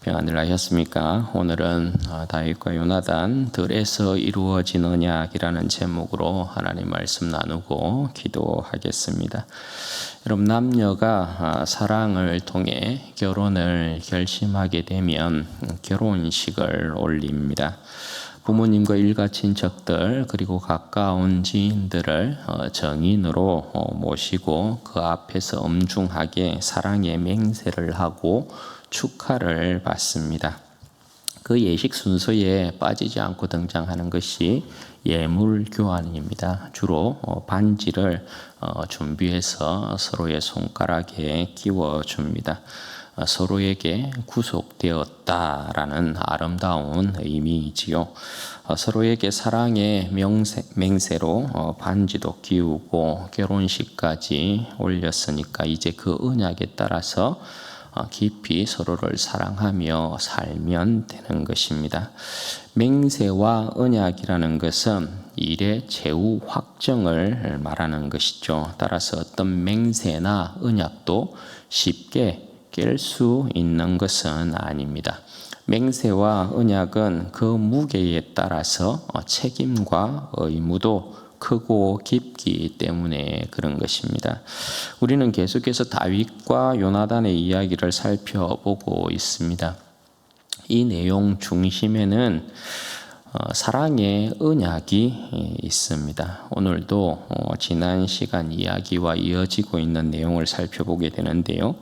평안을 하셨습니까? 오늘은 다윗과 요나단 들에서 이루어진 언약이라는 제목으로 하나님 말씀 나누고 기도하겠습니다. 여러분, 남녀가 사랑을 통해 결혼을 결심하게 되면 결혼식을 올립니다. 부모님과 일가 친척들 그리고 가까운 지인들을 정인으로 모시고 그 앞에서 엄중하게 사랑의 맹세를 하고 축하를 받습니다. 그 예식 순서에 빠지지 않고 등장하는 것이 예물 교환입니다. 주로 반지를 준비해서 서로의 손가락에 끼워줍니다. 서로에게 구속되었다라는 아름다운 의미이지요. 서로에게 사랑의 맹세로 반지도 끼우고 결혼식까지 올렸으니까 이제 그 언약에 따라서 깊이 서로를 사랑하며 살면 되는 것입니다. 맹세와 언약이라는 것은 일의 제후 확정을 말하는 것이죠. 따라서 어떤 맹세나 언약도 쉽게 깰 수 있는 것은 아닙니다. 맹세와 언약은 그 무게에 따라서 책임과 의무도 크고 깊기 때문에 그런 것입니다. 우리는 계속해서 다윗과 요나단의 이야기를 살펴보고 있습니다. 이 내용 중심에는 사랑의 언약이 있습니다. 오늘도 지난 시간 이야기와 이어지고 있는 내용을 살펴보게 되는데요.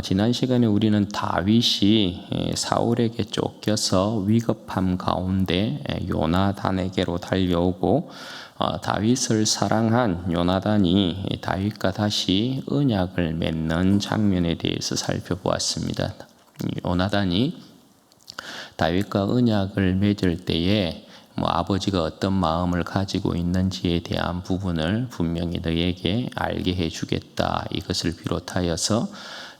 지난 시간에 우리는 다윗이 사울에게 쫓겨서 위급함 가운데 요나단에게로 달려오고 다윗을 사랑한 요나단이 다윗과 다시 언약을 맺는 장면에 대해서 살펴보았습니다. 요나단이 다윗과 언약을 맺을 때에 아버지가 어떤 마음을 가지고 있는지에 대한 부분을 분명히 너에게 알게 해주겠다. 이것을 비롯하여서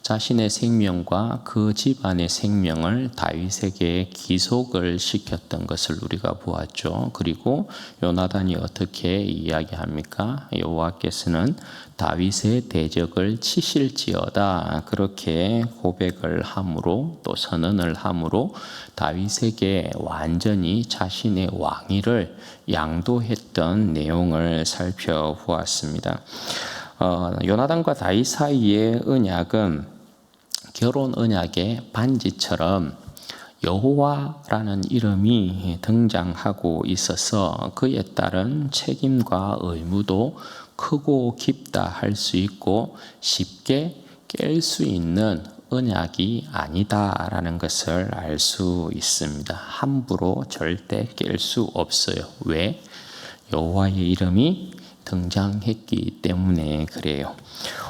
자신의 생명과 그 집안의 생명을 다윗에게 기속을 시켰던 것을 우리가 보았죠. 그리고 요나단이 어떻게 이야기합니까? 여호와께서는 다윗의 대적을 치실지어다. 그렇게 고백을 함으로 또 선언을 함으로 다윗에게 완전히 자신의 왕위를 양도했던 내용을 살펴보았습니다. 요나단과 다윗 사이의 언약은 결혼 언약의 반지처럼 여호와라는 이름이 등장하고 있어서 그에 따른 책임과 의무도 크고 깊다 할 수 있고 쉽게 깰 수 있는 언약이 아니다라는 것을 알 수 있습니다. 함부로 절대 깰 수 없어요. 왜? 여호와의 이름이 등장했기 때문에 그래요.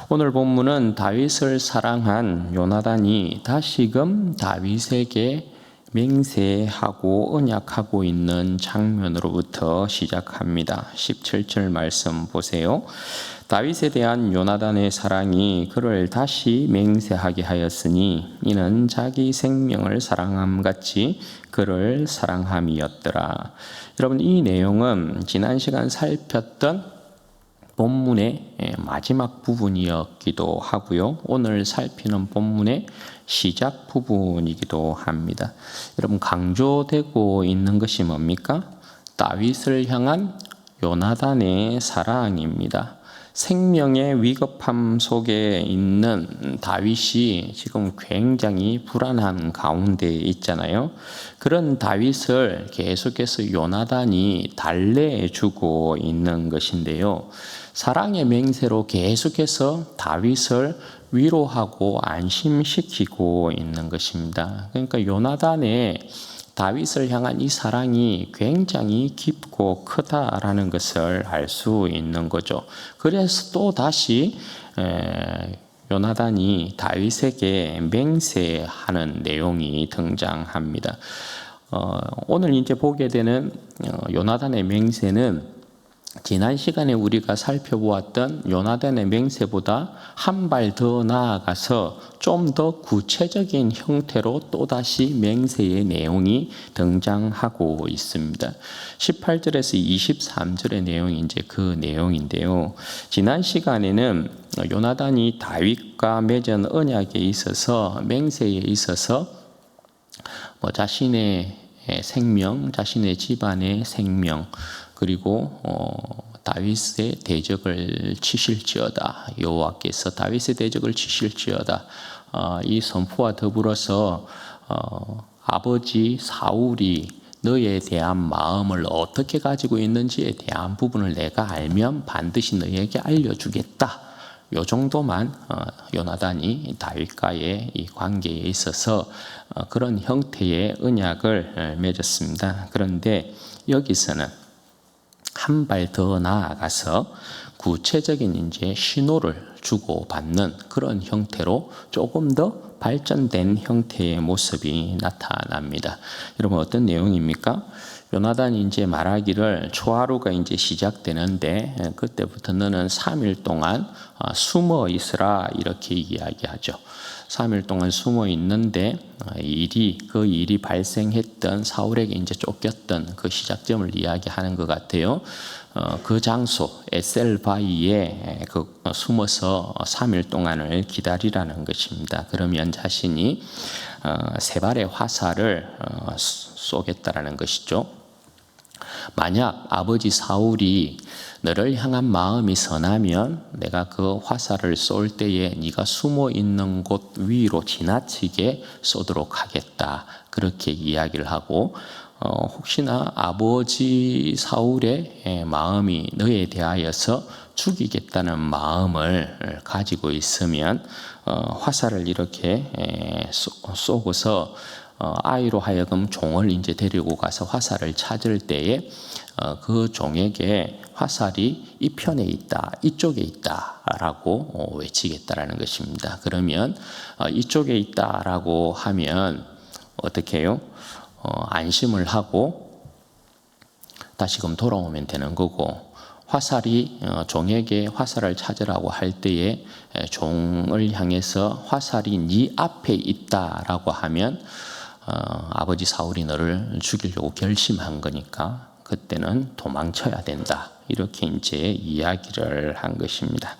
오늘 본문은 다윗을 사랑한 요나단이 다시금 다윗에게 맹세하고 언약하고 있는 장면으로부터 시작합니다. 17절 말씀 보세요. 다윗에 대한 요나단의 사랑이 그를 다시 맹세하게 하였으니 이는 자기 생명을 사랑함 같이 그를 사랑함이었더라. 여러분, 이 내용은 지난 시간 살폈던 본문의 마지막 부분이었기도 하고요. 오늘 살피는 본문의 시작 부분이기도 합니다. 여러분, 강조되고 있는 것이 뭡니까? 다윗을 향한 요나단의 사랑입니다. 생명의 위급함 속에 있는 다윗이 지금 굉장히 불안한 가운데 있잖아요. 그런 다윗을 계속해서 요나단이 달래주고 있는 것인데요. 사랑의 맹세로 계속해서 다윗을 위로하고 안심시키고 있는 것입니다. 그러니까 요나단의 다윗을 향한 이 사랑이 굉장히 깊고 크다라는 것을 알 수 있는 거죠. 그래서 또 다시 요나단이 다윗에게 맹세하는 내용이 등장합니다. 오늘 이제 보게 되는 요나단의 맹세는 지난 시간에 우리가 살펴보았던 요나단의 맹세보다 한 발 더 나아가서 좀 더 구체적인 형태로 또다시 맹세의 내용이 등장하고 있습니다. 18절에서 23절의 내용이 이제 그 내용인데요. 지난 시간에는 요나단이 다윗과 맺은 언약에 있어서 맹세에 있어서 뭐 자신의 생명, 자신의 집안의 생명, 그리고 다윗의 대적을 치실지어다. 여호와께서 다윗의 대적을 치실지어다. 이 선포와 더불어서 아버지 사울이 너에 대한 마음을 어떻게 가지고 있는지에 대한 부분을 내가 알면 반드시 너에게 알려주겠다. 요 정도만 요나단이 다윗과의 이 관계에 있어서 그런 형태의 언약을 맺었습니다. 그런데 여기서는 한 발 더 나아가서 구체적인 이제 신호를 주고받는 그런 형태로 조금 더 발전된 형태의 모습이 나타납니다. 여러분 어떤 내용입니까? 요나단이 이제 말하기를 초하루가 이제 시작되는데 그때부터 너는 3일 동안 숨어 있으라 이렇게 이야기하죠. 3일 동안 숨어 있는데 그 일이 발생했던 사울에게 이제 쫓겼던 그 시작점을 이야기하는 것 같아요. 그 장소 에셀바이에 숨어서 3일 동안을 기다리라는 것입니다. 그러면 자신이 3발의 화살을 쏘겠다라는 것이죠. 만약 아버지 사울이 너를 향한 마음이 선하면 내가 그 화살을 쏠 때에 네가 숨어 있는 곳 위로 지나치게 쏘도록 하겠다. 그렇게 이야기를 하고 혹시나 아버지 사울의 마음이 너에 대하여서 죽이겠다는 마음을 가지고 있으면 화살을 이렇게 쏘고서 아이로 하여금 종을 이제 데리고 가서 화살을 찾을 때에 그 종에게 화살이 이 편에 있다, 이쪽에 있다라고 외치겠다라는 것입니다. 그러면 이쪽에 있다라고 하면 어떻게 해요? 안심을 하고 다시금 돌아오면 되는 거고, 화살이 종에게 화살을 찾으라고 할 때에 종을 향해서 화살이 네 앞에 있다라고 하면 아버지 사울이 너를 죽이려고 결심한 거니까 그때는 도망쳐야 된다. 이렇게 이제 이야기를 한 것입니다.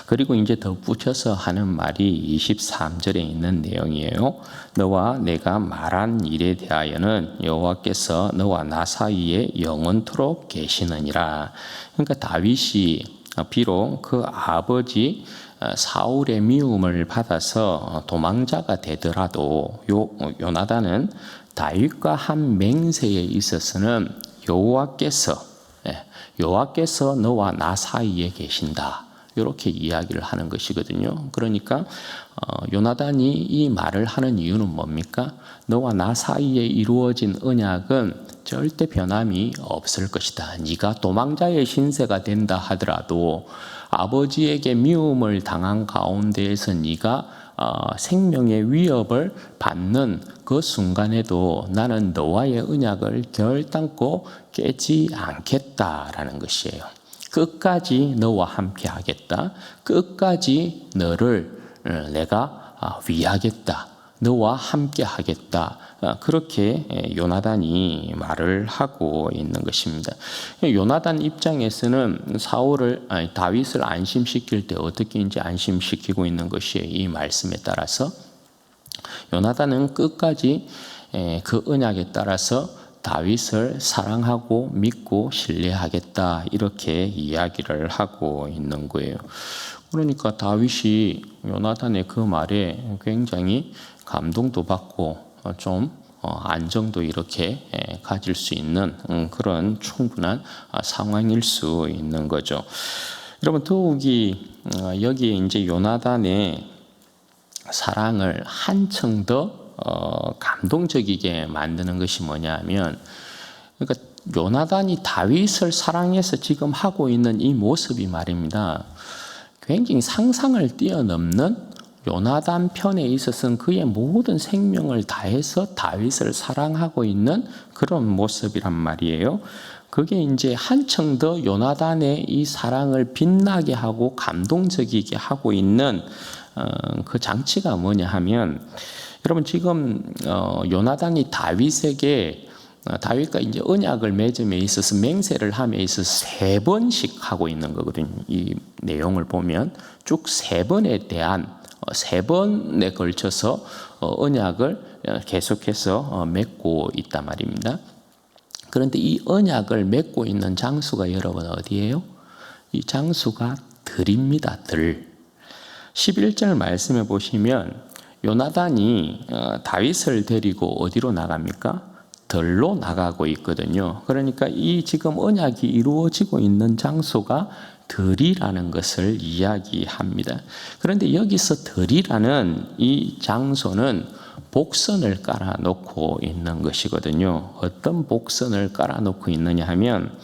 그리고 이제 덧붙여서 하는 말이 23절에 있는 내용이에요. 너와 내가 말한 일에 대하여는 여호와께서 너와 나 사이에 영원토록 계시느니라. 그러니까 다윗이 비록 그 아버지 사울의 미움을 받아서 도망자가 되더라도 요나단은 다윗과 한 맹세에 있어서는 여호와께서 너와 나 사이에 계신다. 이렇게 이야기를 하는 것이거든요. 그러니까 요나단이 이 말을 하는 이유는 뭡니까? 너와 나 사이에 이루어진 언약은 절대 변함이 없을 것이다. 네가 도망자의 신세가 된다 하더라도 아버지에게 미움을 당한 가운데에서 네가 생명의 위협을 받는 그 순간에도 나는 너와의 언약을 결단코 깨지 않겠다라는 것이에요. 끝까지 너와 함께 하겠다. 끝까지 너를 내가 위하겠다. 너와 함께 하겠다. 그렇게 요나단이 말을 하고 있는 것입니다. 요나단 입장에서는 다윗을 안심시킬 때 어떻게 이제 안심시키고 있는 것이에요. 이 말씀에 따라서 요나단은 끝까지 그 언약에 따라서 다윗을 사랑하고 믿고 신뢰하겠다 이렇게 이야기를 하고 있는 거예요. 그러니까 다윗이 요나단의 그 말에 굉장히 감동도 받고 좀 안정도 이렇게 가질 수 있는 그런 충분한 상황일 수 있는 거죠. 여러분 더욱이 여기에 이제 요나단의 사랑을 한층 더 감동적이게 만드는 것이 뭐냐면, 그러니까 요나단이 다윗을 사랑해서 지금 하고 있는 이 모습이 말입니다. 굉장히 상상을 뛰어넘는 요나단 편에 있어서는 그의 모든 생명을 다해서 다윗을 사랑하고 있는 그런 모습이란 말이에요. 그게 이제 한층 더 요나단의 이 사랑을 빛나게 하고 감동적이게 하고 있는 그 장치가 뭐냐 하면, 여러분 지금 요나단이 다윗과 이제 언약을 맺음에 있어서 맹세를 함에 있어서 3번씩 하고 있는 거거든요. 이 내용을 보면 쭉 3번에 걸쳐서 언약을 계속해서 맺고 있단 말입니다. 그런데 이 언약을 맺고 있는 장소가 여러분 어디예요? 이 장소가 들입니다. 들. 11절 말씀에 보시면 요나단이 다윗을 데리고 어디로 나갑니까? 들로 나가고 있거든요. 그러니까 이 지금 언약이 이루어지고 있는 장소가 들이라는 것을 이야기합니다. 그런데 여기서 들이라는 이 장소는 복선을 깔아놓고 있는 것이거든요. 어떤 복선을 깔아놓고 있느냐 하면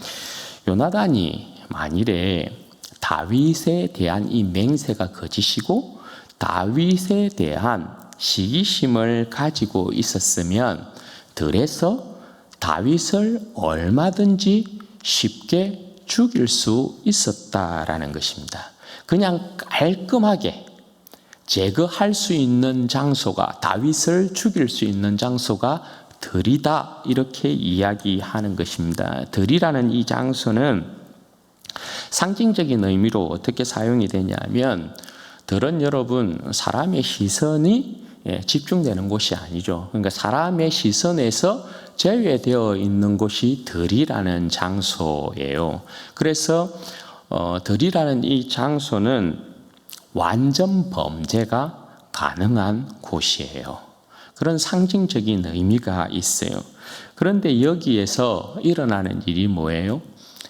요나단이 만일에 다윗에 대한 이 맹세가 거짓이고 다윗에 대한 시기심을 가지고 있었으면 들에서 다윗을 얼마든지 쉽게 죽일 수 있었다라는 것입니다. 그냥 깔끔하게 제거할 수 있는 장소가, 다윗을 죽일 수 있는 장소가 들이다, 이렇게 이야기하는 것입니다. 들이라는 이 장소는 상징적인 의미로 어떻게 사용이 되냐면, 들은 여러분 사람의 시선이 집중되는 곳이 아니죠. 그러니까 사람의 시선에서 제외되어 있는 곳이 들이라는 장소예요. 그래서 들이라는 이 장소는 완전 범죄가 가능한 곳이에요. 그런 상징적인 의미가 있어요. 그런데 여기에서 일어나는 일이 뭐예요?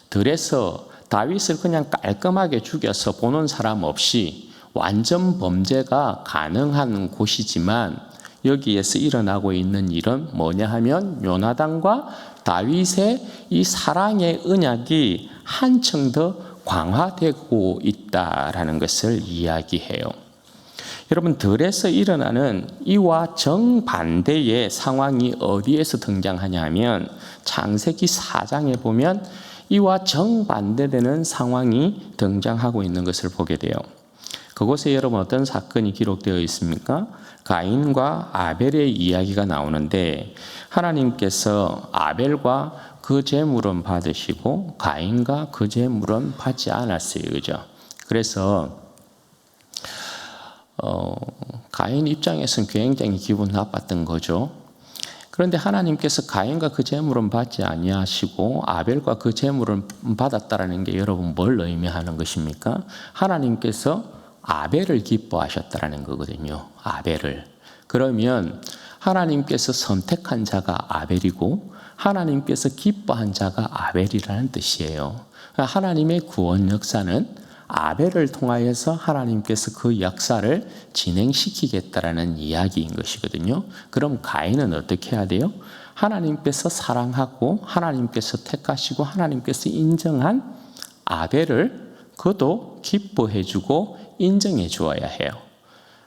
들에서 다윗을 그냥 깔끔하게 죽여서 보는 사람 없이 완전 범죄가 가능한 곳이지만, 여기에서 일어나고 있는 일은 뭐냐 하면 요나단과 다윗의 이 사랑의 언약이 한층 더 강화되고 있다라는 것을 이야기해요. 여러분, 들에서 일어나는 이와 정반대의 상황이 어디에서 등장하냐 하면 창세기 4장에 보면 이와 정반대되는 상황이 등장하고 있는 것을 보게 돼요. 그곳에 여러분 어떤 사건이 기록되어 있습니까? 가인과 아벨의 이야기가 나오는데, 하나님께서 아벨과 그 제물은 받으시고 가인과 그 제물은 받지 않았어요. 그죠? 그래서 가인 입장에서는 굉장히 기분 나빴던 거죠. 그런데 하나님께서 가인과 그 제물은 받지 아니하시고 아벨과 그 제물은 받았다라는 게 여러분 뭘 의미하는 것입니까? 하나님께서 아벨을 기뻐하셨다라는 거거든요. 아벨을. 그러면 하나님께서 선택한 자가 아벨이고 하나님께서 기뻐한 자가 아벨이라는 뜻이에요. 하나님의 구원 역사는 아벨을 통하여서 하나님께서 그 역사를 진행시키겠다라는 이야기인 것이거든요. 그럼 가인은 어떻게 해야 돼요? 하나님께서 사랑하고 하나님께서 택하시고 하나님께서 인정한 아벨을 그도 기뻐해 주고 인정해 주어야 해요.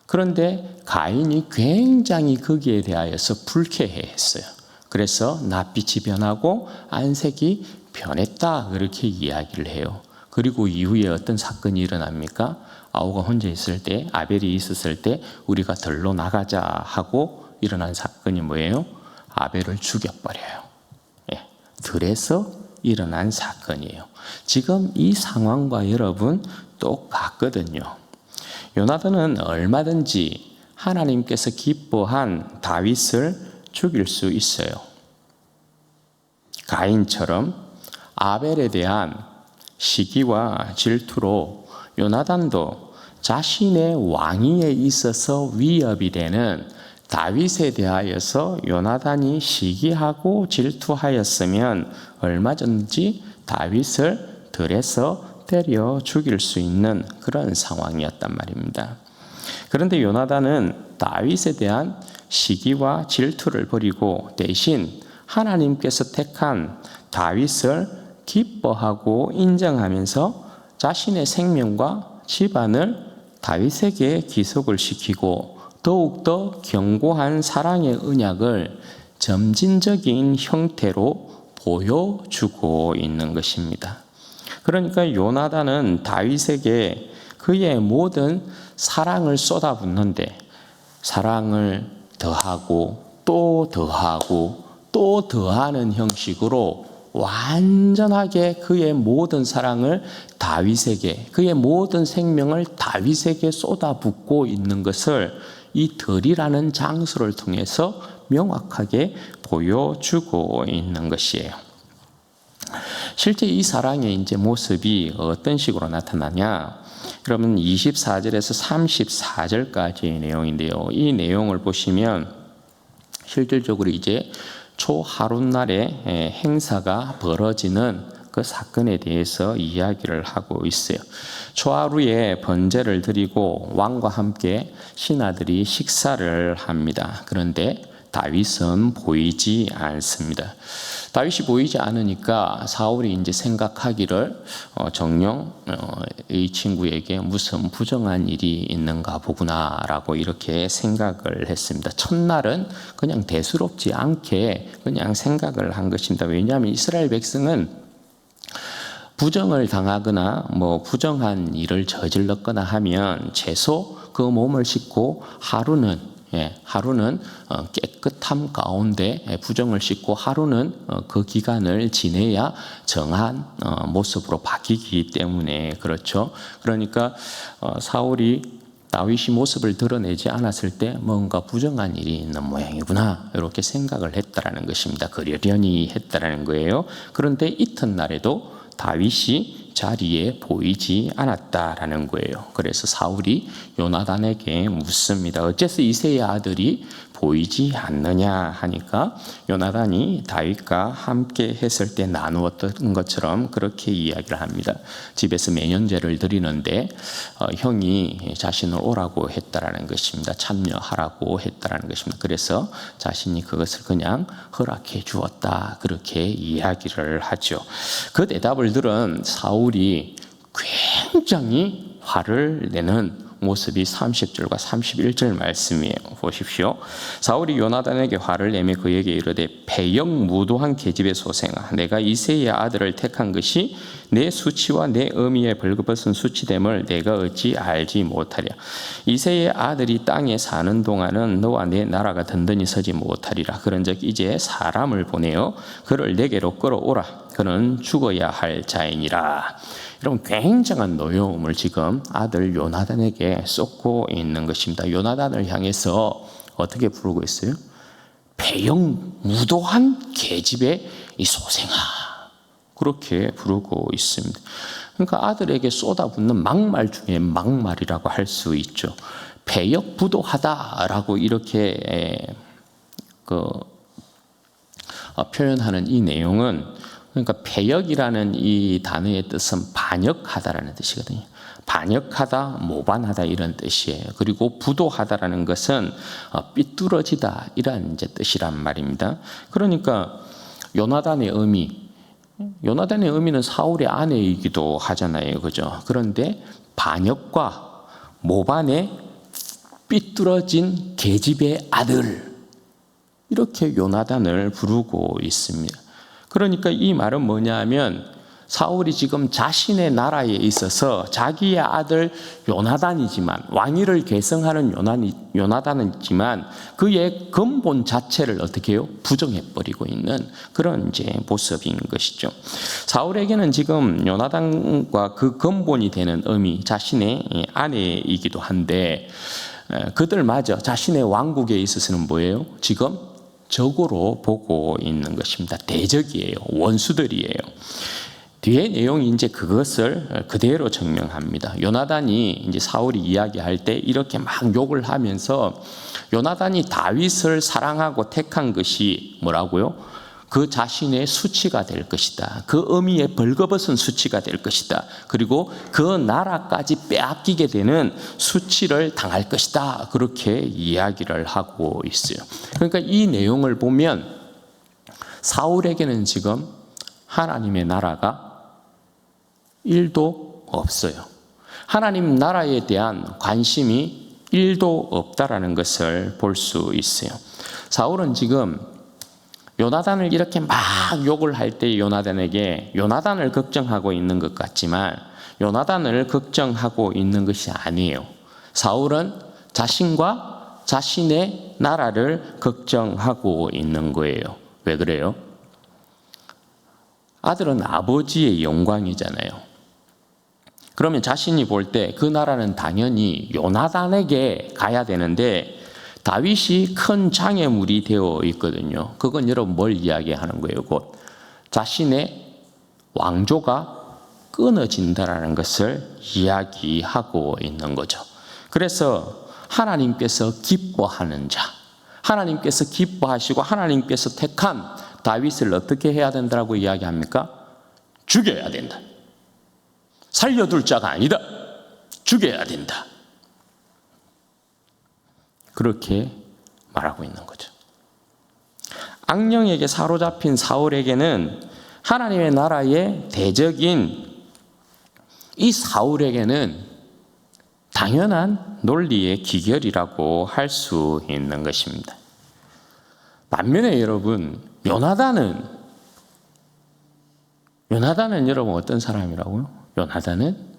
그런데 가인이 굉장히 거기에 대하여서 불쾌해했어요. 그래서 낯빛이 변하고 안색이 변했다, 그렇게 이야기를 해요. 그리고 이후에 어떤 사건이 일어납니까? 아우가 혼자 있을 때, 아벨이 있었을 때 우리가 들로 나가자 하고 일어난 사건이 뭐예요? 아벨을 죽여버려요. 들에서 일어난 사건이에요. 지금 이 상황과 여러분 똑같거든요. 요나단은 얼마든지 하나님께서 기뻐한 다윗을 죽일 수 있어요. 가인처럼 아벨에 대한 시기와 질투로 요나단도 자신의 왕위에 있어서 위협이 되는 다윗에 대하여서 요나단이 시기하고 질투하였으면 얼마든지 다윗을 들에서 때려 죽일 수 있는 그런 상황이었단 말입니다. 그런데 요나단은 다윗에 대한 시기와 질투를 버리고 대신 하나님께서 택한 다윗을 기뻐하고 인정하면서 자신의 생명과 집안을 다윗에게 기속을 시키고 더욱더 견고한 사랑의 언약을 점진적인 형태로 보여주고 있는 것입니다. 그러니까 요나단은 다윗에게 그의 모든 사랑을 쏟아붓는데 사랑을 더하고 또 더하고 또 더하는 형식으로 완전하게 그의 모든 사랑을 다윗에게, 그의 모든 생명을 다윗에게 쏟아붓고 있는 것을 이 들이라는 장소를 통해서 명확하게 보여주고 있는 것이에요. 실제 이 사랑의 이제 모습이 어떤 식으로 나타나냐? 그러면 24절에서 34절까지의 내용인데요. 이 내용을 보시면 실질적으로 이제 초하룻날에 행사가 벌어지는 그 사건에 대해서 이야기를 하고 있어요. 초하루에 번제를 드리고 왕과 함께 신하들이 식사를 합니다. 그런데 다윗은 보이지 않습니다. 다윗이 보이지 않으니까 사울이 이제 생각하기를 정녕 이 친구에게 무슨 부정한 일이 있는가 보구나라고 이렇게 생각을 했습니다. 첫날은 그냥 대수롭지 않게 그냥 생각을 한 것입니다. 왜냐하면 이스라엘 백성은 부정을 당하거나 부정한 일을 저질렀거나 하면 최소 그 몸을 씻고 하루는 깨끗함 가운데 부정을 씻고 하루는 그 기간을 지내야 정한 모습으로 바뀌기 때문에 그렇죠. 그러니까 사울이 다윗이 모습을 드러내지 않았을 때 뭔가 부정한 일이 있는 모양이구나 이렇게 생각을 했다라는 것입니다. 그러려니 했다라는 거예요. 그런데 이튿날에도 다윗이 자리에 보이지 않았다라는 거예요. 그래서 사울이 요나단에게 묻습니다. 어째서 이새의 아들이 보이지 않느냐 하니까 요나단이 다윗과 함께 했을 때 나누었던 것처럼 그렇게 이야기를 합니다. 집에서 매년제를 드리는데 형이 자신을 오라고 했다라는 것입니다. 참여하라고 했다라는 것입니다. 그래서 자신이 그것을 그냥 허락해 주었다 그렇게 이야기를 하죠. 그 대답을 들은 사울이 굉장히 화를 내는 모습이 30절과 31절 말씀이에요. 보십시오. 사울이 요나단에게 화를 내며 그에게 이르되 패역무도한 계집의 소생아, 내가 이새의 아들을 택한 것이 내 수치와 내 어미의 벌거벗은 수치됨을 내가 어찌 알지 못하랴. 이새의 아들이 땅에 사는 동안은 너와 내 나라가 든든히 서지 못하리라. 그런즉 이제 사람을 보내어 그를 내게로 끌어오라. 그는 죽어야 할 자이니라. 여러분, 굉장한 노여움을 지금 아들 요나단에게 쏟고 있는 것입니다. 요나단을 향해서 어떻게 부르고 있어요? 패역무도한 계집의 이 소생아, 그렇게 부르고 있습니다. 그러니까 아들에게 쏟아붓는 막말 중에 막말이라고 할 수 있죠. 패역부도하다라고 이렇게 표현하는 이 내용은, 그러니까 패역이라는 이 단어의 뜻은 반역하다라는 뜻이거든요. 반역하다, 모반하다 이런 뜻이에요. 그리고 부도하다라는 것은 삐뚤어지다 이런 이제 뜻이란 말입니다. 그러니까 요나단의 의미는 사울의 아내이기도 하잖아요, 그죠? 그런데 반역과 모반의 삐뚤어진 계집의 아들, 이렇게 요나단을 부르고 있습니다. 그러니까 이 말은 뭐냐 하면 사울이 지금 자신의 나라에 있어서 자기의 아들 요나단이지만, 왕위를 계승하는 요나단이지만 그의 근본 자체를 어떻게 해요? 부정해버리고 있는 그런 이제 모습인 것이죠. 사울에게는 지금 요나단과 그 근본이 되는 의미, 자신의 아내이기도 한데 그들마저 자신의 왕국에 있어서는 뭐예요? 지금 적으로 보고 있는 것입니다. 대적이에요. 원수들이에요. 뒤에 내용이 이제 그것을 그대로 증명합니다. 요나단이 이제 사울이 이야기할 때 이렇게 막 욕을 하면서 요나단이 다윗을 사랑하고 택한 것이 뭐라고요? 그 자신의 수치가 될 것이다. 그 어미의 벌거벗은 수치가 될 것이다. 그리고 그 나라까지 빼앗기게 되는 수치를 당할 것이다. 그렇게 이야기를 하고 있어요. 그러니까 이 내용을 보면 사울에게는 지금 하나님의 나라가 1도 없어요. 하나님 나라에 대한 관심이 1도 없다라는 것을 볼 수 있어요. 사울은 지금 요나단을 이렇게 막 욕을 할 때 요나단에게 요나단을 걱정하고 있는 것 같지만 요나단을 걱정하고 있는 것이 아니에요. 사울은 자신과 자신의 나라를 걱정하고 있는 거예요. 왜 그래요? 아들은 아버지의 영광이잖아요. 그러면 자신이 볼 때 그 나라는 당연히 요나단에게 가야 되는데 다윗이 큰 장애물이 되어 있거든요. 그건 여러분 뭘 이야기하는 거예요? 곧 자신의 왕조가 끊어진다라는 것을 이야기하고 있는 거죠. 그래서 하나님께서 기뻐하는 자, 하나님께서 기뻐하시고 하나님께서 택한 다윗을 어떻게 해야 된다고 이야기합니까? 죽여야 된다. 살려둘 자가 아니다. 죽여야 된다. 그렇게 말하고 있는 거죠. 악령에게 사로잡힌 사울에게는 하나님의 나라의 대적인 이 사울에게는 당연한 논리의 기결이라고 할 수 있는 것입니다. 반면에 여러분, 요나단은 여러분 어떤 사람이라고요? 요나단은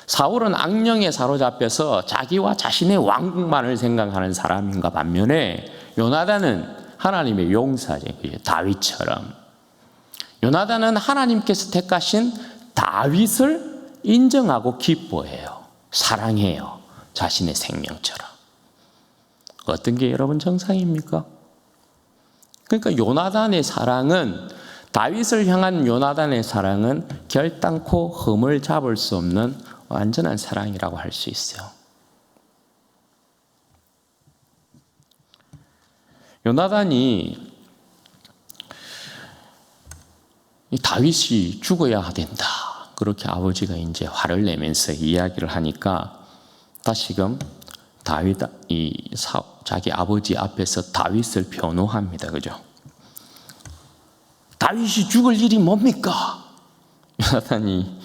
사울은 악령에 사로잡혀서 자기와 자신의 왕국만을 생각하는 사람인가 반면에 요나단은 하나님의 용사죠. 다윗처럼. 요나단은 하나님께서 택하신 다윗을 인정하고 기뻐해요. 사랑해요. 자신의 생명처럼. 어떤 게 여러분 정상입니까? 그러니까 요나단의 사랑은, 다윗을 향한 요나단의 사랑은 결단코 흠을 잡을 수 없는 완전한 사랑이라고 할 수 있어요. 요나단이 다윗이 죽어야 된다. 그렇게 아버지가 이제 화를 내면서 이야기를 하니까 다시금 자기 아버지 앞에서 다윗을 변호합니다. 그죠? 다윗이 죽을 일이 뭡니까? 요나단이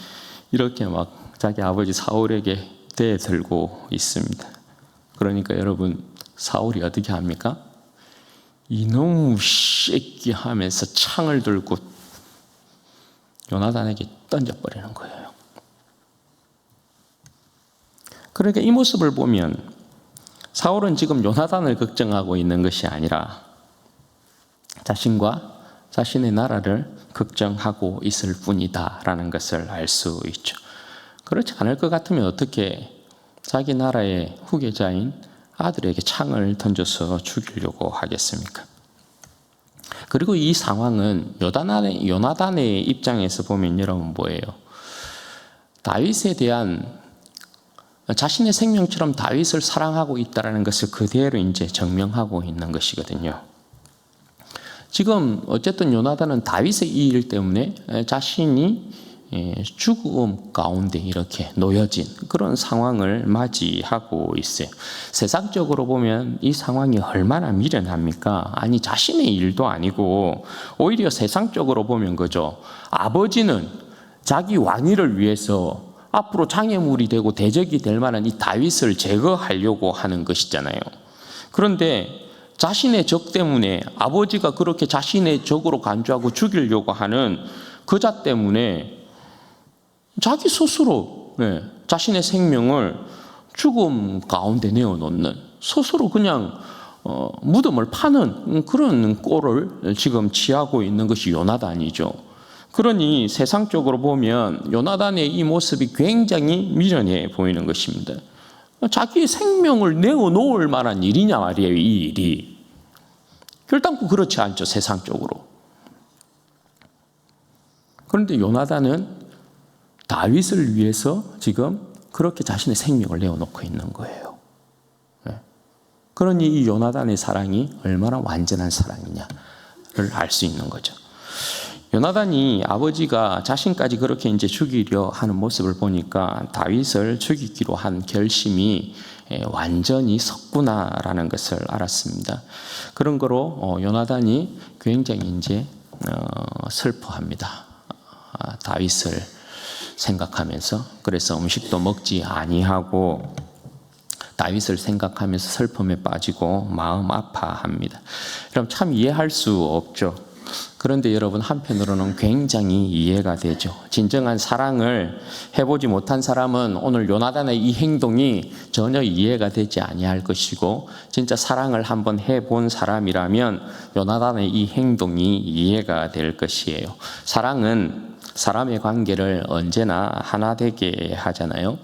이렇게 막 자기 아버지 사울에게 대들고 있습니다. 그러니까 여러분, 사울이 어떻게 합니까? 이놈 새끼 하면서 창을 들고 요나단에게 던져버리는 거예요. 그러니까 이 모습을 보면 사울은 지금 요나단을 걱정하고 있는 것이 아니라 자신과 자신의 나라를 걱정하고 있을 뿐이다라는 것을 알 수 있죠. 그렇지 않을 것 같으면 어떻게 자기 나라의 후계자인 아들에게 창을 던져서 죽이려고 하겠습니까? 그리고 이 상황은 요나단의 입장에서 보면 여러분 뭐예요? 다윗에 대한, 자신의 생명처럼 다윗을 사랑하고 있다는 것을 그대로 이제 증명하고 있는 것이거든요. 지금 어쨌든 요나단은 다윗의 이 일 때문에 자신이 죽음 가운데 이렇게 놓여진 그런 상황을 맞이하고 있어요. 세상적으로 보면 이 상황이 얼마나 미련합니까? 아니, 자신의 일도 아니고 오히려 세상적으로 보면 그죠. 아버지는 자기 왕위를 위해서 앞으로 장애물이 되고 대적이 될 만한 이 다윗을 제거하려고 하는 것이잖아요. 그런데 자신의 적 때문에, 아버지가 그렇게 자신의 적으로 간주하고 죽이려고 하는 그 자 때문에 자기 스스로 자신의 생명을 죽음 가운데 내어놓는, 스스로 그냥 무덤을 파는 그런 꼴을 지금 취하고 있는 것이 요나단이죠. 그러니 세상적으로 보면 요나단의 이 모습이 굉장히 미련해 보이는 것입니다. 자기의 생명을 내어놓을 만한 일이냐 말이에요, 이 일이. 결단코 그렇지 않죠, 세상적으로. 그런데 요나단은 다윗을 위해서 지금 그렇게 자신의 생명을 내어놓고 있는 거예요. 그러니 이 요나단의 사랑이 얼마나 완전한 사랑이냐를 알 수 있는 거죠. 요나단이 아버지가 자신까지 그렇게 이제 죽이려 하는 모습을 보니까 다윗을 죽이기로 한 결심이 완전히 섰구나라는 것을 알았습니다. 그런 거로 요나단이 굉장히 이제 슬퍼합니다. 다윗을 생각하면서. 그래서 음식도 먹지 아니하고 다윗을 생각하면서 슬픔에 빠지고 마음 아파합니다. 그럼 참 이해할 수 없죠. 그런데 여러분, 한편으로는 굉장히 이해가 되죠. 진정한 사랑을 해보지 못한 사람은 오늘 요나단의 이 행동이 전혀 이해가 되지 아니할 것이고, 진짜 사랑을 한번 해본 사람이라면 요나단의 이 행동이 이해가 될 것이에요. 사랑은 사람의 관계를 언제나 하나 되게 하잖아요.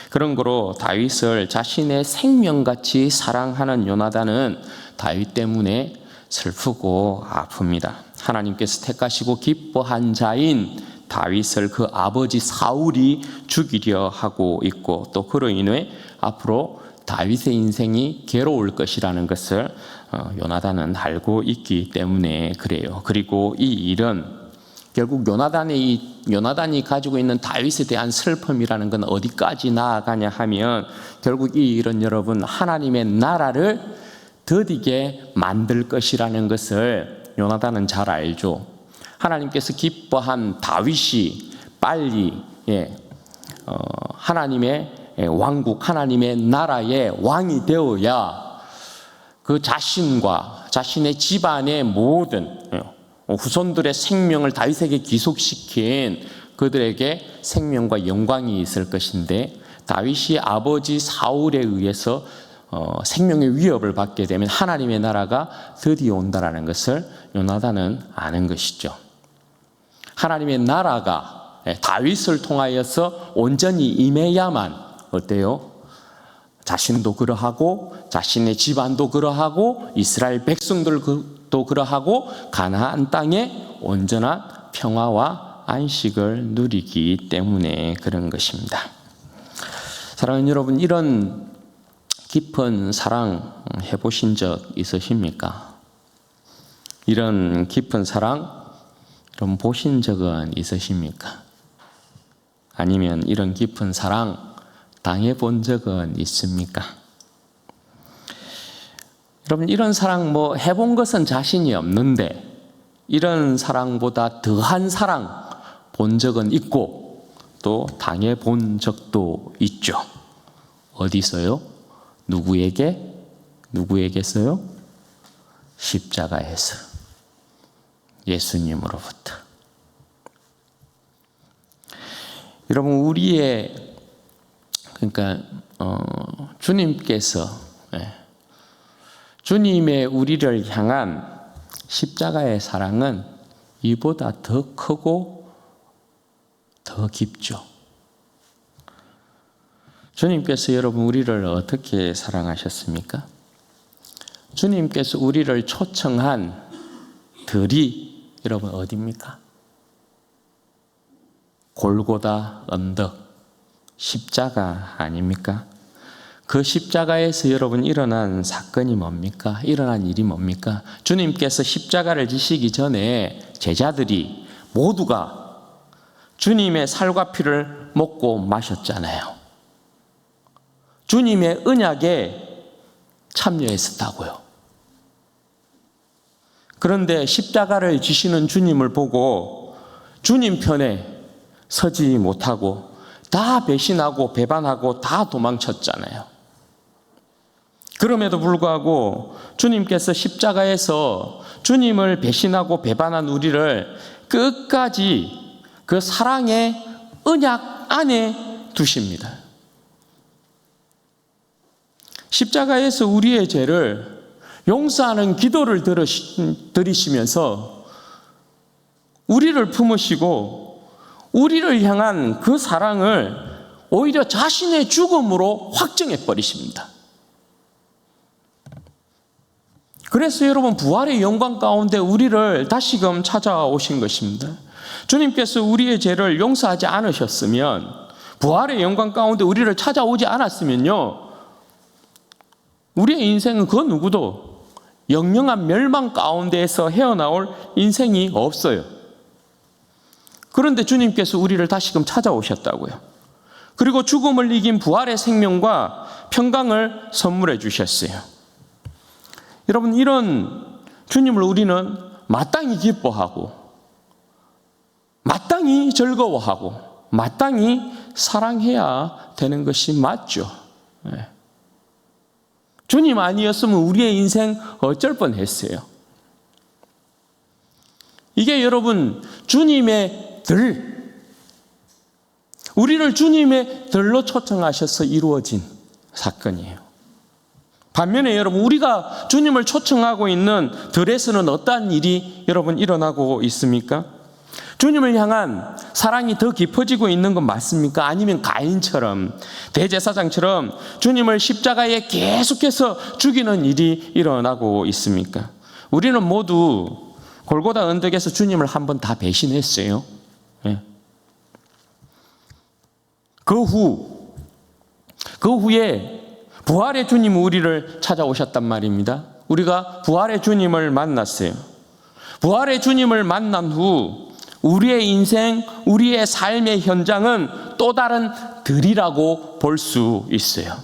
그런 거로 다윗을 자신의 생명같이 사랑하는 요나단은 다윗 때문에 슬프고 아픕니다. 하나님께서 택하시고 기뻐한 자인 다윗을 그 아버지 사울이 죽이려 하고 있고, 또 그로 인해 앞으로 다윗의 인생이 괴로울 것이라는 것을 요나단은 알고 있기 때문에 그래요. 그리고 이 일은 결국 요나단이 가지고 있는 다윗에 대한 슬픔이라는 건 어디까지 나아가냐 하면, 결국 이 일은 여러분 하나님의 나라를 더디게 만들 것이라는 것을 요나단은 잘 알죠. 하나님께서 기뻐한 다윗이 빨리 하나님의 왕국, 하나님의 나라의 왕이 되어야 그 자신과 자신의 집안의 모든 후손들의 생명을 다윗에게 기속시킨 그들에게 생명과 영광이 있을 것인데, 다윗이 아버지 사울에 의해서 생명의 위협을 받게 되면 하나님의 나라가 드디어 온다라는 것을 요나단은 아는 것이죠. 하나님의 나라가 다윗을 통하여서 온전히 임해야만 어때요? 자신도 그러하고 자신의 집안도 그러하고 이스라엘 백성들도 그러하고 가나안 땅에 온전한 평화와 안식을 누리기 때문에 그런 것입니다. 사랑하는 여러분, 이런 깊은 사랑 해보신 적 있으십니까? 이런 깊은 사랑 좀 보신 적은 있으십니까? 아니면 이런 깊은 사랑 당해본 적은 있습니까? 여러분, 이런 사랑 해본 것은 자신이 없는데 이런 사랑보다 더한 사랑 본 적은 있고 또 당해본 적도 있죠. 어디서요? 누구에게서요? 십자가에서. 예수님으로부터. 여러분, 주님께서 주님의 우리를 향한 십자가의 사랑은 이보다 더 크고 더 깊죠. 주님께서 여러분 우리를 어떻게 사랑하셨습니까? 주님께서 우리를 초청한 들이 여러분 어디입니까? 골고다 언덕, 십자가 아닙니까? 그 십자가에서 여러분 일어난 사건이 뭡니까? 일어난 일이 뭡니까? 주님께서 십자가를 지시기 전에 제자들이 모두가 주님의 살과 피를 먹고 마셨잖아요. 주님의 언약에 참여했었다고요. 그런데 십자가를 지시는 주님을 보고 주님 편에 서지 못하고 다 배신하고 배반하고 다 도망쳤잖아요. 그럼에도 불구하고 주님께서 십자가에서 주님을 배신하고 배반한 우리를 끝까지 그 사랑의 언약 안에 두십니다. 십자가에서 우리의 죄를 용서하는 기도를 드리시면서 우리를 품으시고 우리를 향한 그 사랑을 오히려 자신의 죽음으로 확증해 버리십니다. 그래서 여러분 부활의 영광 가운데 우리를 다시금 찾아오신 것입니다. 주님께서 우리의 죄를 용서하지 않으셨으면, 부활의 영광 가운데 우리를 찾아오지 않았으면요, 우리의 인생은 그 누구도 영영한 멸망 가운데에서 헤어나올 인생이 없어요. 그런데 주님께서 우리를 다시금 찾아오셨다고요. 그리고 죽음을 이긴 부활의 생명과 평강을 선물해 주셨어요. 여러분, 이런 주님을 우리는 마땅히 기뻐하고 마땅히 즐거워하고 마땅히 사랑해야 되는 것이 맞죠. 주님 아니었으면 우리의 인생 어쩔 뻔했어요. 이게 여러분 주님의 우리를 주님의 들로 초청하셔서 이루어진 사건이에요. 반면에 여러분 우리가 주님을 초청하고 있는 들에서는 어떠한 일이 여러분 일어나고 있습니까? 주님을 향한 사랑이 더 깊어지고 있는 건 맞습니까? 아니면 가인처럼, 대제사장처럼 주님을 십자가에 계속해서 죽이는 일이 일어나고 있습니까? 우리는 모두 골고다 언덕에서 주님을 한 번 다 배신했어요. 네. 그 후에 부활의 주님 우리를 찾아오셨단 말입니다. 우리가 부활의 주님을 만났어요. 부활의 주님을 만난 후 우리의 인생, 우리의 삶의 현장은 또 다른 들이라고 볼 수 있어요.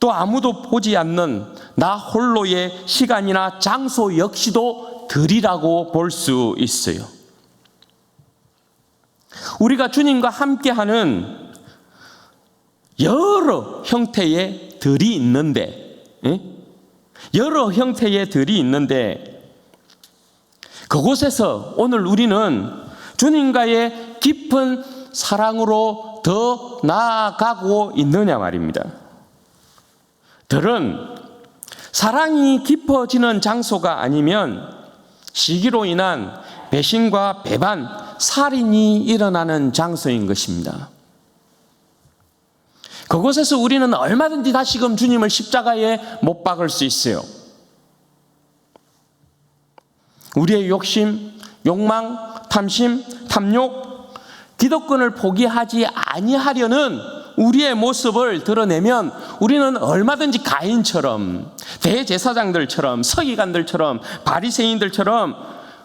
또 아무도 보지 않는 나 홀로의 시간이나 장소 역시도 들이라고 볼 수 있어요. 우리가 주님과 함께하는 여러 형태의 들이 있는데, 여러 형태의 들이 있는데, 그곳에서 오늘 우리는 주님과의 깊은 사랑으로 더 나아가고 있느냐 말입니다. 들은 사랑이 깊어지는 장소가 아니면 시기로 인한 배신과 배반, 살인이 일어나는 장소인 것입니다. 그곳에서 우리는 얼마든지 다시금 주님을 십자가에 못 박을 수 있어요. 우리의 욕심, 욕망, 탐심, 탐욕, 기득권을 포기하지 아니하려는 우리의 모습을 드러내면 우리는 얼마든지 가인처럼, 대제사장들처럼, 서기관들처럼, 바리새인들처럼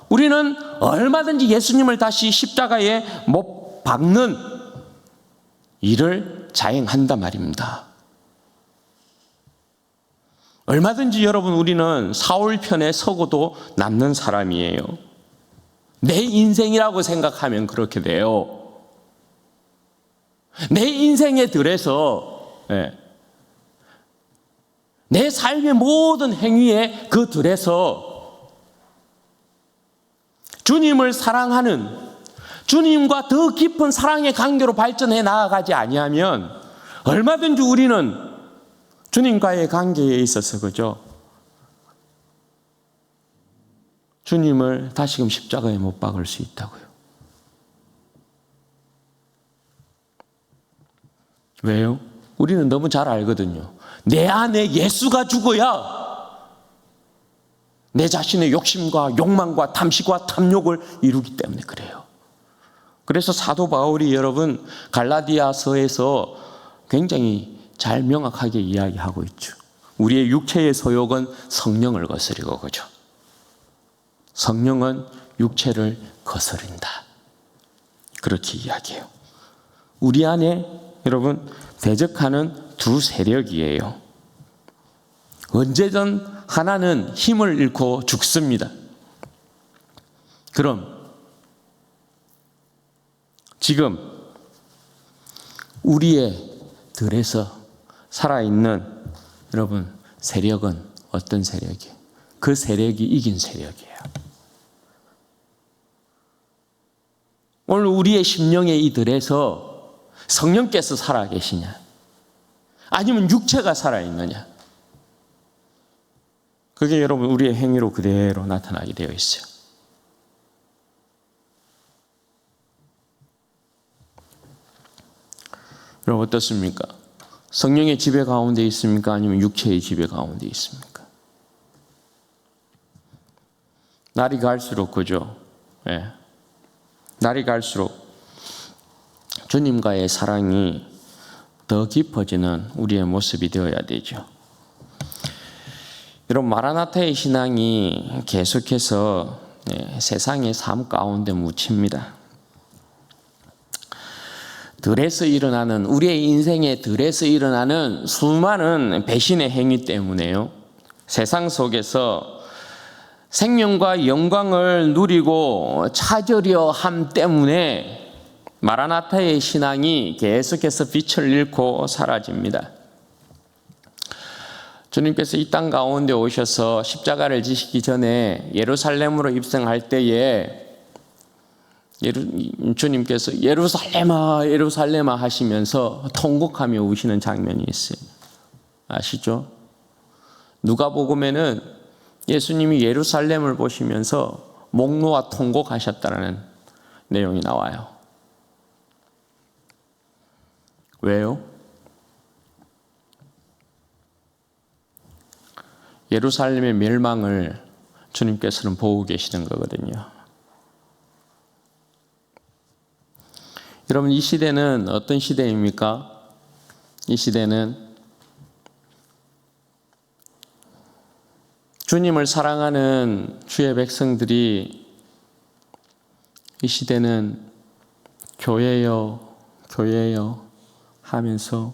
우리는 얼마든지 예수님을 다시 십자가에 못 박는 일을 자행한단 말입니다. 얼마든지 여러분 우리는 사울 편에 서고도 남는 사람이에요. 내 인생이라고 생각하면 그렇게 돼요. 내 인생의 들에서, 내 삶의 모든 행위의 그 들에서 주님을 사랑하는, 주님과 더 깊은 사랑의 관계로 발전해 나아가지 아니하면 얼마든지 우리는 주님과의 관계에 있어서, 그죠? 주님을 다시금 십자가에 못 박을 수 있다고요. 왜요? 우리는 너무 잘 알거든요. 내 안에 예수가 죽어야 내 자신의 욕심과 욕망과 탐식과 탐욕을 이루기 때문에 그래요. 그래서 사도 바울이 여러분 갈라디아서에서 굉장히 잘 명확하게 이야기하고 있죠. 우리의 육체의 소욕은 성령을 거스리고, 그죠? 성령은 육체를 거스린다. 그렇게 이야기해요. 우리 안에 여러분 대적하는 두 세력이에요. 언제든 하나는 힘을 잃고 죽습니다. 그럼 지금 우리의 들에서 살아있는 여러분 세력은 어떤 세력이에요? 그 세력이 이긴 세력이에요. 오늘 우리의 심령의 이 들에서 성령께서 살아계시냐? 아니면 육체가 살아있느냐? 그게 여러분 우리의 행위로 그대로 나타나게 되어 있어요. 여러분 어떻습니까? 성령의 지배 가운데 있습니까? 아니면 육체의 지배 가운데 있습니까? 날이 갈수록, 그죠? 날이 갈수록 주님과의 사랑이 더 깊어지는 우리의 모습이 되어야 되죠. 여러분 마라나타의 신앙이 계속해서 세상의 삶 가운데 묻힙니다. 들에서 일어나는, 우리의 인생의 들에서 일어나는 수많은 배신의 행위 때문에요. 세상 속에서 생명과 영광을 누리고 찾으려 함 때문에 마라나타의 신앙이 계속해서 빛을 잃고 사라집니다. 주님께서 이 땅 가운데 오셔서 십자가를 지시기 전에 예루살렘으로 입성할 때에 주님께서 예루살렘아 예루살렘아 하시면서 통곡하며 우시는 장면이 있어요. 아시죠? 누가복음에는 예수님이 예루살렘을 보시면서 목 놓아 통곡하셨다는 내용이 나와요. 왜요? 예루살렘의 멸망을 주님께서는 보고 계시는 거거든요. 여러분, 이 시대는 어떤 시대입니까? 이 시대는 주님을 사랑하는 주의 백성들이, 이 시대는 교회요, 교회요 하면서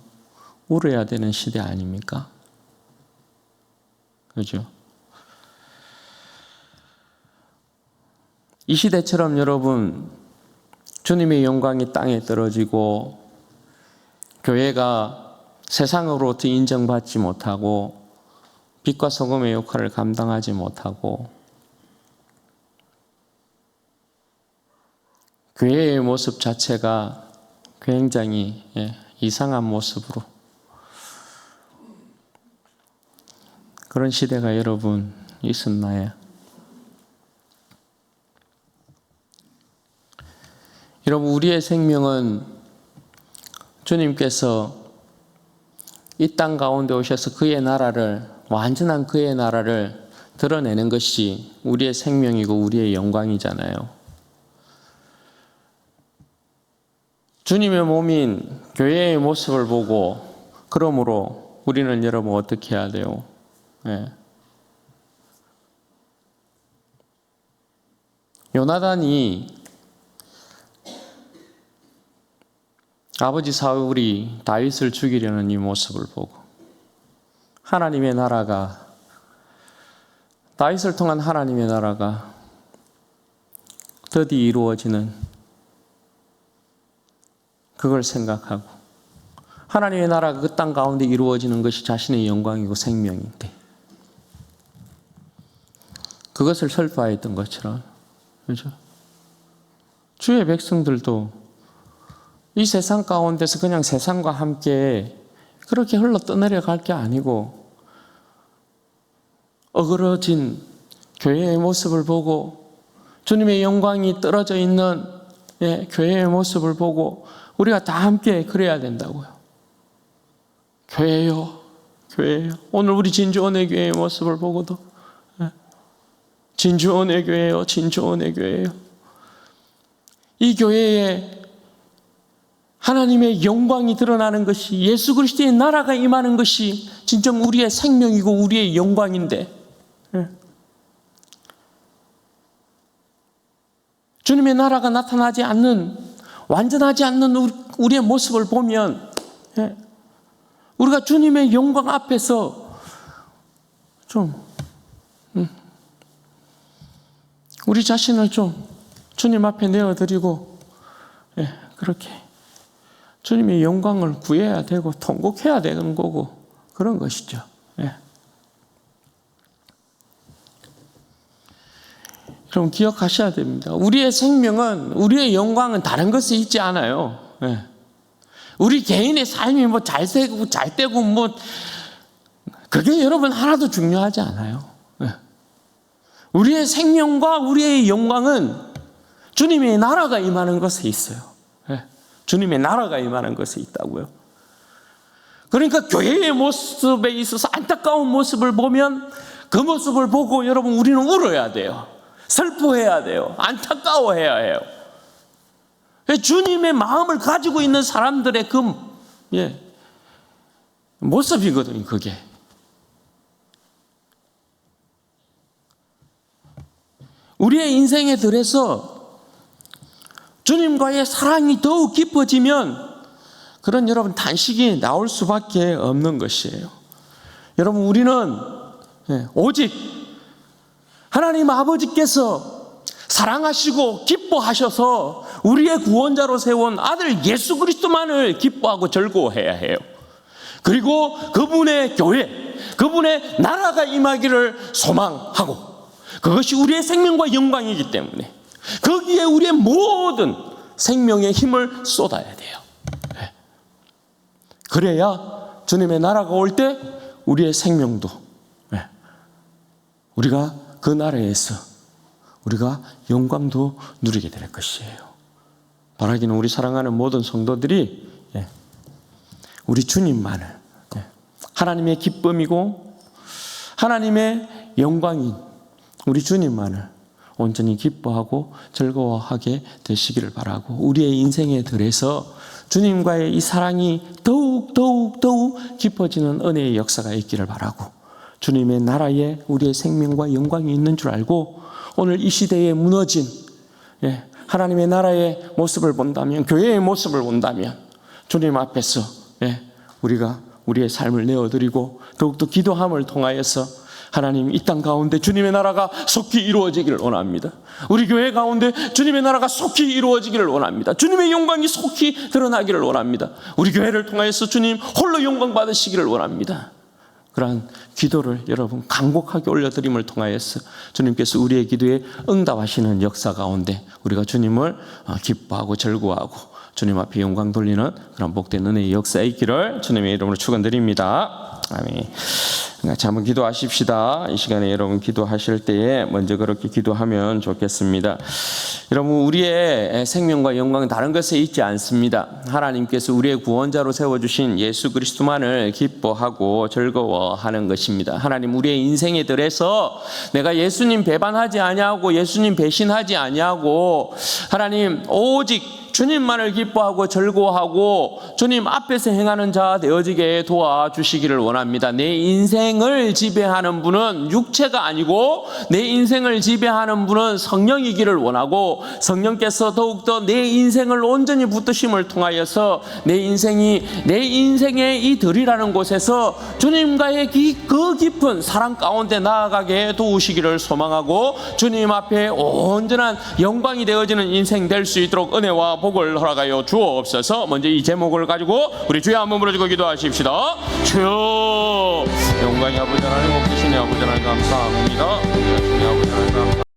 울어야 되는 시대 아닙니까? 그죠? 이 시대처럼 여러분, 주님의 영광이 땅에 떨어지고 교회가 세상으로부터 인정받지 못하고 빛과 소금의 역할을 감당하지 못하고 교회의 모습 자체가 굉장히 이상한 모습으로, 그런 시대가 여러분 있었나요? 여러분, 우리의 생명은 주님께서 이 땅 가운데 오셔서 그의 나라를, 완전한 그의 나라를 드러내는 것이 우리의 생명이고 우리의 영광이잖아요. 주님의 몸인 교회의 모습을 보고, 그러므로 우리는 여러분 어떻게 해야 돼요? 요나단이 아버지 사울이 다윗을 죽이려는 이 모습을 보고 하나님의 나라가, 다윗을 통한 하나님의 나라가 드디어 이루어지는 그걸 생각하고, 하나님의 나라가 그 땅 가운데 이루어지는 것이 자신의 영광이고 생명인데 그것을 설파했던 것처럼, 그렇죠? 주의 백성들도 이 세상 가운데서 그냥 세상과 함께 그렇게 흘러 떠내려 갈 게 아니고, 어그러진 교회의 모습을 보고, 주님의 영광이 떨어져 있는 교회의 모습을 보고 우리가 다 함께 그래야 된다고요. 교회요, 교회요. 오늘 우리 진주원의 교회의 모습을 보고도 진주원의 교회요, 진주원의 교회요. 이 교회에 하나님의 영광이 드러나는 것이, 예수 그리스도의 나라가 임하는 것이 진짜 우리의 생명이고 우리의 영광인데, 주님의 나라가 나타나지 않는, 완전하지 않는 우리의 모습을 보면 우리가 주님의 영광 앞에서 좀 우리 자신을 좀 주님 앞에 내어드리고 그렇게 주님의 영광을 구해야 되고 통곡해야 되는 거고, 그런 것이죠. 여러분, 기억하셔야 됩니다. 우리의 생명은, 우리의 영광은 다른 것에 있지 않아요. 우리 개인의 삶이 뭐 잘 되고 뭐 그게 여러분 하나도 중요하지 않아요. 우리의 생명과 우리의 영광은 주님의 나라가 임하는 것에 있어요. 주님의 나라가 임하는 것에 있다고요. 그러니까 교회의 모습에 있어서 안타까운 모습을 보면 그 모습을 보고 여러분 우리는 울어야 돼요. 슬퍼해야 돼요. 안타까워해야 해요. 주님의 마음을 가지고 있는 사람들의 그 모습이거든요, 그게. 우리의 인생의 들에서 주님과의 사랑이 더욱 깊어지면 그런 여러분 탄식이 나올 수밖에 없는 것이에요. 여러분, 우리는 오직 하나님 아버지께서 사랑하시고 기뻐하셔서 우리의 구원자로 세운 아들 예수 그리스도만을 기뻐하고 즐거워해야 해요. 그리고 그분의 교회, 그분의 나라가 임하기를 소망하고, 그것이 우리의 생명과 영광이기 때문에 거기에 우리의 모든 생명의 힘을 쏟아야 돼요. 그래야 주님의 나라가 올 때 우리의 생명도 우리가 그 나라에서 우리가 영광도 누리게 될 것이에요. 바라기는 우리 사랑하는 모든 성도들이 우리 주님만을 하나님의 기쁨이고 하나님의 영광인 우리 주님만을 온전히 기뻐하고 즐거워하게 되시기를 바라고, 우리의 인생의 들에서 주님과의 이 사랑이 더욱 깊어지는 은혜의 역사가 있기를 바라고, 주님의 나라에 우리의 생명과 영광이 있는 줄 알고, 오늘 이 시대에 무너진 하나님의 나라의 모습을 본다면, 교회의 모습을 본다면 주님 앞에서 우리가 우리의 삶을 내어드리고 더욱더 기도함을 통하여서 하나님 이 땅 가운데 주님의 나라가 속히 이루어지기를 원합니다. 우리 교회 가운데 주님의 나라가 속히 이루어지기를 원합니다. 주님의 영광이 속히 드러나기를 원합니다. 우리 교회를 통하여서 주님 홀로 영광 받으시기를 원합니다. 그러한 기도를 여러분 간곡하게 올려드림을 통하여서 주님께서 우리의 기도에 응답하시는 역사 가운데 우리가 주님을 기뻐하고 즐거워하고 주님 앞에 영광 돌리는 그런 복된 은혜의 역사에 있기를 주님의 이름으로 축원드립니다. 아멘. 같이 한번 기도하십시다. 이 시간에 여러분 기도하실 때에 먼저 그렇게 기도하면 좋겠습니다. 여러분, 우리의 생명과 영광은 다른 것에 있지 않습니다. 하나님께서 우리의 구원자로 세워주신 예수 그리스도만을 기뻐하고 즐거워하는 것입니다. 하나님, 우리의 인생에 들어서 내가 예수님 배반하지 아니하고 예수님 배신하지 아니하고 하나님 오직 주님만을 기뻐하고 즐거워하고 주님 앞에서 행하는 자 되어지게 도와주시기를 원합니다. 내 인생을 지배하는 분은 육체가 아니고 내 인생을 지배하는 분은 성령이기를 원하고, 성령께서 더욱더 내 인생을 온전히 붙드심을 통하여서 내 인생의 이 들이라는 곳에서 주님과의 그 깊은 사랑 가운데 나아가게 도우시기를 소망하고, 주님 앞에 온전한 영광이 되어지는 인생 될 수 있도록 은혜와 복을 허락하여 주옵소서. 먼저 이 제목을 가지고 우리 주여 한번 부르짖고 기도하십시다. 주여, 영광이 아버지 하나님, 복되시네 아버지 하나님 감사합니다.